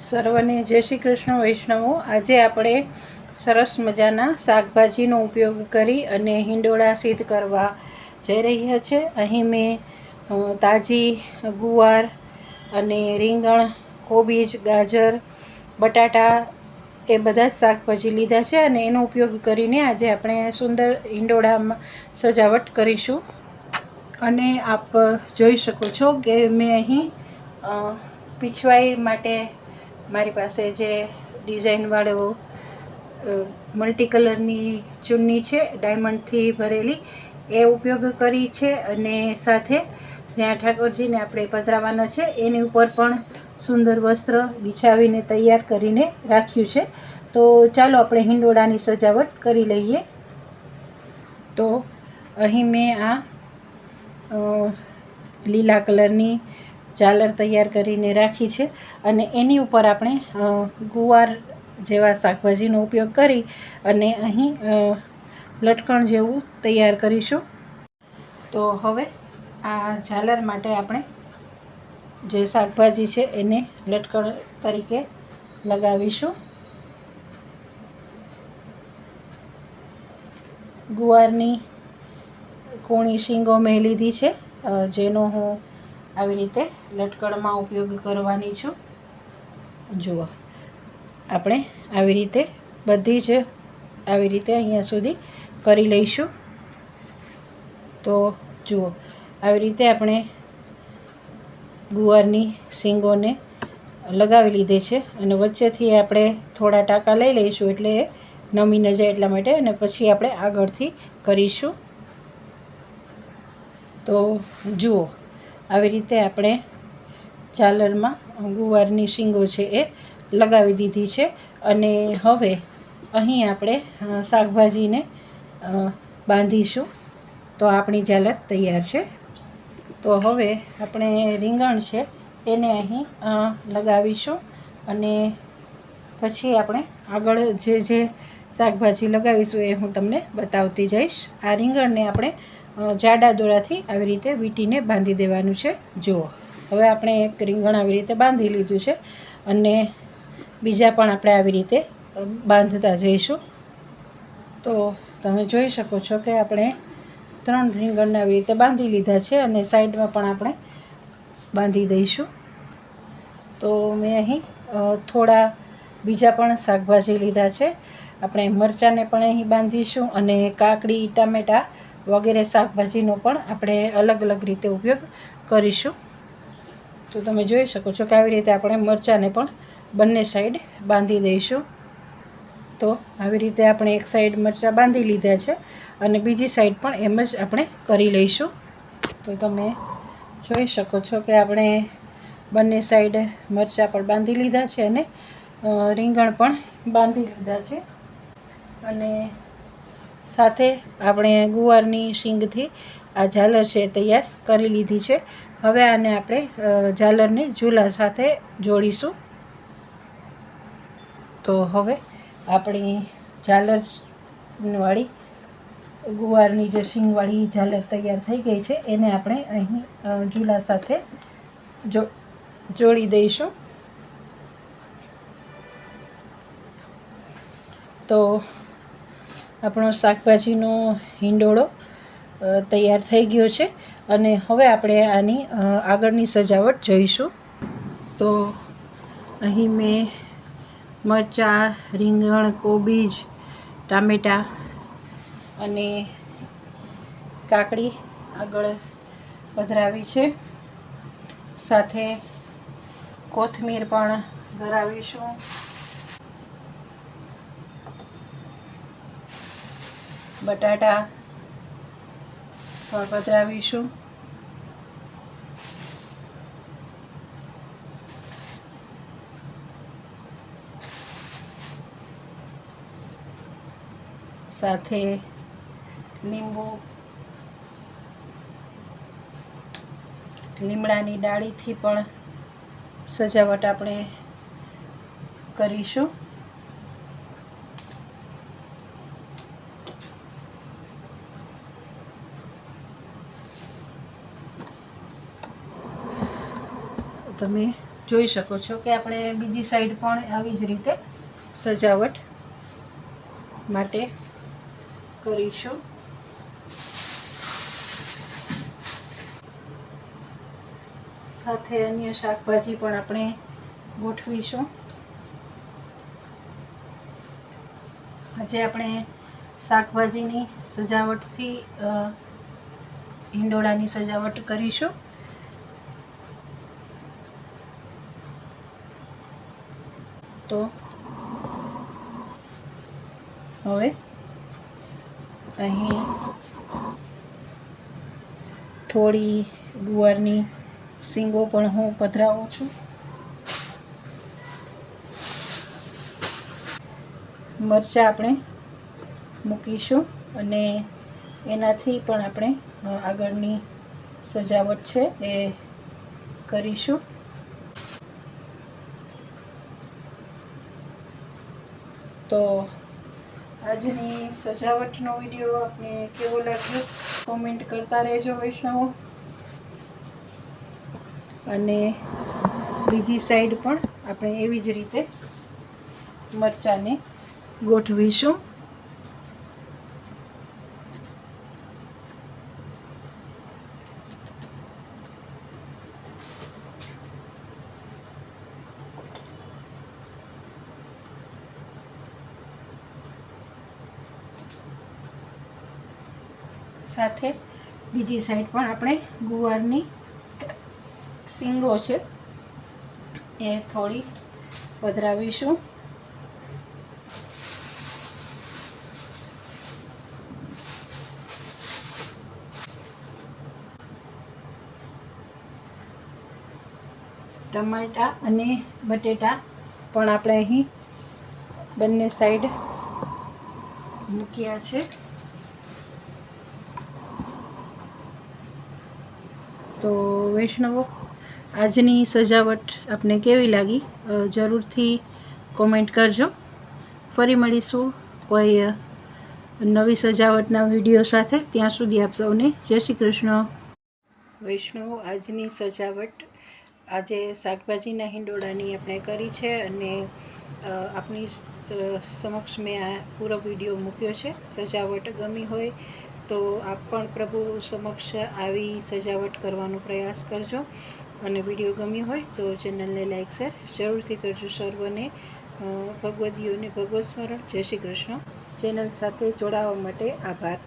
સર્વને જય શ્રી કૃષ્ણ વૈષ્ણવો। આજે આપણે સરસ મજાના શાકભાજીનો ઉપયોગ કરી અને હિંડોળા સિદ્ધ કરવા જઈ રહ્યા છે। અહીં મેં તાજી ગુવાર અને રીંગણ, કોબીજ, ગાજર, બટાટા એ બધા જ શાકભાજી લીધા છે અને એનો ઉપયોગ કરીને આજે આપણે સુંદર હિંડોળામાં સજાવટ કરીશું। અને આપ જોઈ શકો છો કે મેં અહીં પીછવાઈ માટે મારી પાસે જે ડિઝાઇનવાળો મલ્ટી કલરની ચૂન્ની છે, ડાયમંડથી ભરેલી, એ ઉપયોગ કરી છે। અને સાથે જ્યાં ઠાકોરજીને આપણે પધરાવવાના છે એની ઉપર પણ સુંદર વસ્ત્ર બિછાવીને તૈયાર કરીને રાખ્યું છે। તો ચાલો આપણે હિંડોળાની સજાવટ કરી લઈએ। તો અહીં મેં આ લીલા કલરની ઝાલર તૈયાર કરીને રાખી છે અને એની ઉપર આપણે ગુવાર જેવા શાકભાજીનો ઉપયોગ કરી અને અહીં લટકણ જેવું તૈયાર કરીશું। તો હવે આ ઝાલર માટે આપણે જે શાકભાજી છે એને લટકણ તરીકે લગાવીશું। ગુવારની કૂણી શીંગો મેં લીધી છે, જેનો હું આવી રીતે લટકણમાં ઉપયોગ કરવાની છું। જુઓ, આપણે આવી રીતે બધી જ આવી રીતે અહીંયા સુધી કરી લઈશું। તો જુઓ, આવી રીતે આપણે ગુવારની શીંગોને લગાવી લીધે છે અને વચ્ચેથી આપણે થોડા ટાંકા લઈ લઈશું એટલે એ નમી ન જાય એટલા માટે, અને પછી આપણે આગળથી કરીશું। તો જુઓ, આવી રીતે આપણે ઝાલરમાં ગુવારની શીંગો છે એ લગાવી દીધી છે અને હવે અહીં આપણે શાકભાજીને બાંધીશું। તો આપણી ઝાલર તૈયાર છે। તો હવે આપણે રીંગણ છે એને અહીં લગાવીશું અને પછી આપણે આગળ જે શાકભાજી લગાવીશું એ હું તમને બતાવતી જઈશ। આ રીંગણને આપણે જાડા દોરાથી આવી રીતે વીંટીને બાંધી દેવાનું છે। જુઓ, હવે આપણે એક રીંગણ આવી રીતે બાંધી લીધું છે અને બીજા પણ આપણે આવી રીતે બાંધતા જઈશું। તો તમે જોઈ શકો છો કે આપણે 3 રીંગણને આવી રીતે બાંધી લીધા છે અને સાઈડમાં પણ આપણે બાંધી દઈશું। તો મેં અહીં થોડા બીજા પણ શાકભાજી લીધા છે। આપણે મરચાંને પણ અહીં બાંધીશું અને કાકડી, ટામેટાં વગેરે શાકભાજીનો પણ આપણે અલગ અલગ રીતે ઉપયોગ કરીશું। તો તમે જોઈ શકો છો કે આવી રીતે આપણે મરચાંને પણ બંને સાઈડ બાંધી દઈશું। તો આવી રીતે આપણે એક સાઈડ મરચાં બાંધી લીધા છે અને બીજી સાઈડ પણ એમ જ આપણે કરી લઈશું। તો તમે જોઈ શકો છો કે આપણે બંને સાઈડ મરચાં પણ બાંધી લીધા છે અને રીંગણ પણ બાંધી લીધા છે અને સાથે આપણે ગુવારની શીંગથી આ ઝાલર છે તૈયાર કરી લીધી છે। હવે આને આપણે ઝાલરને ઝૂલા સાથે જોડીશું। તો હવે આપણી ઝાલરવાળી ગુવારની જે શીંગવાળી ઝાલર તૈયાર થઈ ગઈ છે એને આપણે અહીં ઝૂલા સાથે જોડી દઈશું। તો આપણો શાકભાજીનો હિંડોળો તૈયાર થઈ ગયો છે અને હવે આપણે આની આગળની સજાવટ જોઈશું। તો અહીં મેં મરચાં, રીંગણ, કોબીજ, ટામેટાં અને કાકડી આગળ પધરાવી છે, સાથે કોથમીર પણ ધરાવીશું। બટાટા પણ પધરાવીશું। સાથે લીમડાની ડાળીથી પણ સજાવટ આપણે કરીશું। તમે જોઈ શકો છો કે આપણે બીજી સાઈડ પણ આવી જ રીતે સજાવટ માટે કરીશું. સાથે અન્ય શાકભાજી પણ આપણે ગોઠવીશું. આજે આપણે શાકભાજીની સજાવટથી હિંડોળાની સજાવટ કરીશું. તો હવે અહીં થોડી ગુવારની શીંગો પણ હું પધરાવું છું. મરચાં આપણે મૂકીશું અને એનાથી પણ આપણે આગળની સજાવટ છે એ કરીશું. તો આજની સજાવટનો વિડીયો આપને કેવો લાગ્યો કોમેન્ટ કરતા રહેજો વૈષ્ણવો. અને બીજી સાઈડ પણ આપણે એવી જ રીતે મરચાંને ગોઠવીશું. સાથે બીજી સાઈડ પણ આપણે ગુવારની શીંગો છે એ થોડી પધરાવીશું. ટમાટા અને બટેટા પણ આપણે અહીં બંને સાઈડ મૂક્યા છે. તો વૈષ્ણવો, આજની સજાવટ આપને કેવી લાગી જરૂરથી કોમેન્ટ કરજો. ફરી મળીશું કોઈ નવી સજાવટના વિડીયો સાથે. ત્યાં સુધી આપ સૌને જય શ્રી કૃષ્ણ. વૈષ્ણવો, આજની સજાવટ આજે શાકભાજીના હિંડોળાની આપણે કરી છે અને આપણી સમક્ષ મેં આ પૂરો વિડીયો મૂક્યો છે. સજાવટ ગમી હોય તો આપ પણ પ્રભુ સમક્ષ આવી સજાવટ કરવાનો પ્રયાસ કરજો. અને વિડીયો ગમ્યો હોય તો ચેનલને લાઈક શેર જરૂરથી કરજો. સર્વને ભગવદીઓને ભગવત સ્મરણ. જય શ્રી કૃષ્ણ. ચેનલ સાથે જોડાવા માટે આભાર.